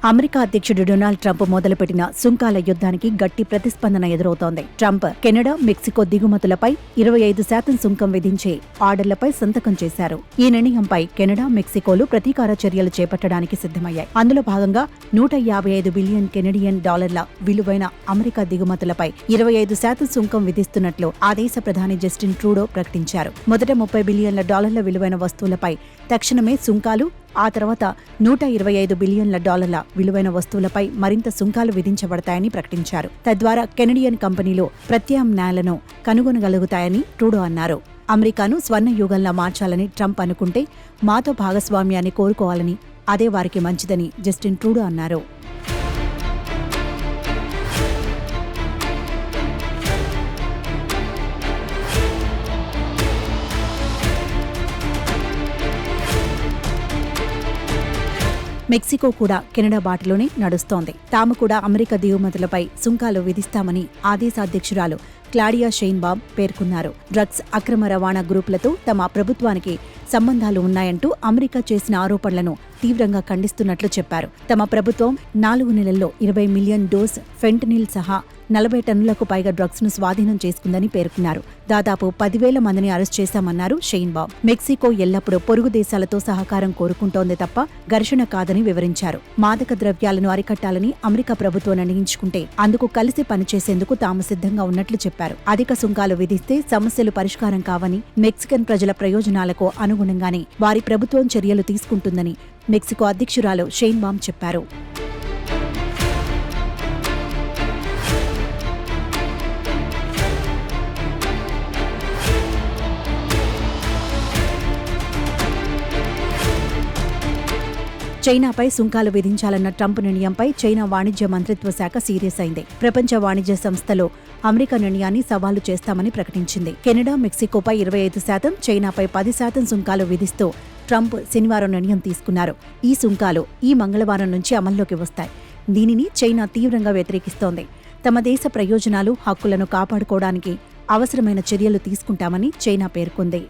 America అధ్యక్షుడు Donald Trump మొదలుపెట్టిన సుంకాల యుద్ధానికి గట్టి ప్రతిస్పందన ఎదురవుతోంది. ట్రంప్ కెనడా, మెక్సికో దిగుమతులపై 25% సుంకం విధించే ఆర్డర్లపై సంతకం చేశారు. ఈ నిర్ణయంపై కెనడా, మెక్సికోలు ప్రతీకార చర్యలు చేపట్టడానికి సిద్ధమయ్యాయి. అందులో భాగంగా 155 బిలియన్ కెనడియన్ డాలర్ల విలువైన అమెరికా దిగుమతులపై 25% సుంకం విధిస్తున్నట్లు ఆ దేశ ప్రధాని జస్టిన్ ట్రూడో ప్రకటించారు. మొదట 30 బిలియన్ల డాలర్ల విలువైన వస్తువులపై తక్షణమే సుంకాలు, ఆ తర్వాత 125 బిలియన్ల డాలర్ల విలువైన వస్తువులపై మరింత సుంకాలు విధించబడతాయని ప్రకటించారు. తద్వారా కెనడియన్ కంపెనీలు ప్రత్యామ్నాయాలను కనుగొనగలుగుతాయని ట్రూడో అన్నారు. అమెరికాను స్వర్ణయుగంలా మార్చాలని ట్రంప్ అనుకుంటే మాతో భాగస్వామ్యాన్ని కోరుకోవాలని, అదే వారికి మంచిదని జస్టిన్ ట్రూడో అన్నారు. మెక్సికో కూడా కెనడా బాటలోనే నడుస్తోంది. తాము కూడా అమెరికా దిగుమతులపై సుంకాలు విధిస్తామని ఆ దేశ అధ్యక్షురాలు క్లాడియా షెయిన్బామ్ పేర్కొన్నారు. డ్రగ్స్ అక్రమ రవాణా గ్రూపులతో తమ ప్రభుత్వానికి సంబంధాలు ఉన్నాయంటూ అమెరికా చేసిన ఆరోపణలను తీవ్రంగా ఖండిస్తున్నట్లు చెప్పారు. తమ ప్రభుత్వం 4 నెలల్లో 20 మిలియన్ డోస్ ఫెంటనిల్ సహా 40 టన్నులకు పైగా డ్రగ్స్ ను స్వాధీనం చేసుకుందని పేర్కొన్నారు. దాదాపు 10,000 మందిని అరెస్ట్ చేశామన్నారు షెయిన్బామ్. మెక్సికో ఎల్లప్పుడూ పొరుగు దేశాలతో సహకారం కోరుకుంటోందే తప్ప ఘర్షణ కాదని వివరించారు. మాదక ద్రవ్యాలను అరికట్టాలని అమెరికా ప్రభుత్వం నిర్ణయించుకుంటే అందుకు కలిసి పనిచేసేందుకు తాము సిద్ధంగా ఉన్నట్లు చెప్పారు. అధిక సుంకాలు విధిస్తే సమస్యలు పరిష్కారం కావని, మెక్సికన్ ప్రజల ప్రయోజనాలకు అనుగుణంగానే వారి ప్రభుత్వం చర్యలు తీసుకుంటుందని మెక్సికో అధ్యక్షురాలు షెయిన్బామ్ చెప్పారు. చైనాపై సుంకాలు విధించాలన్న ట్రంప్ నిర్ణయంపై చైనా వాణిజ్య మంత్రిత్వ శాఖ సీరియస్ అయింది. ప్రపంచ వాణిజ్య సంస్థలో అమెరికా నిర్ణయాన్ని సవాలు చేస్తామని ప్రకటించింది. కెనడా, మెక్సికోపై 25%, చైనాపై 10% సుంకాలు విధిస్తూ ట్రంప్ శనివారం నిర్ణయం తీసుకున్నారు. ఈ సుంకాలు ఈ మంగళవారం నుంచి అమల్లోకి వస్తాయి. దీనిని చైనా తీవ్రంగా వ్యతిరేకిస్తోంది. తమ దేశ ప్రయోజనాలు, హక్కులను కాపాడుకోవడానికి అవసరమైన చర్యలు తీసుకుంటామని చైనా పేర్కొంది.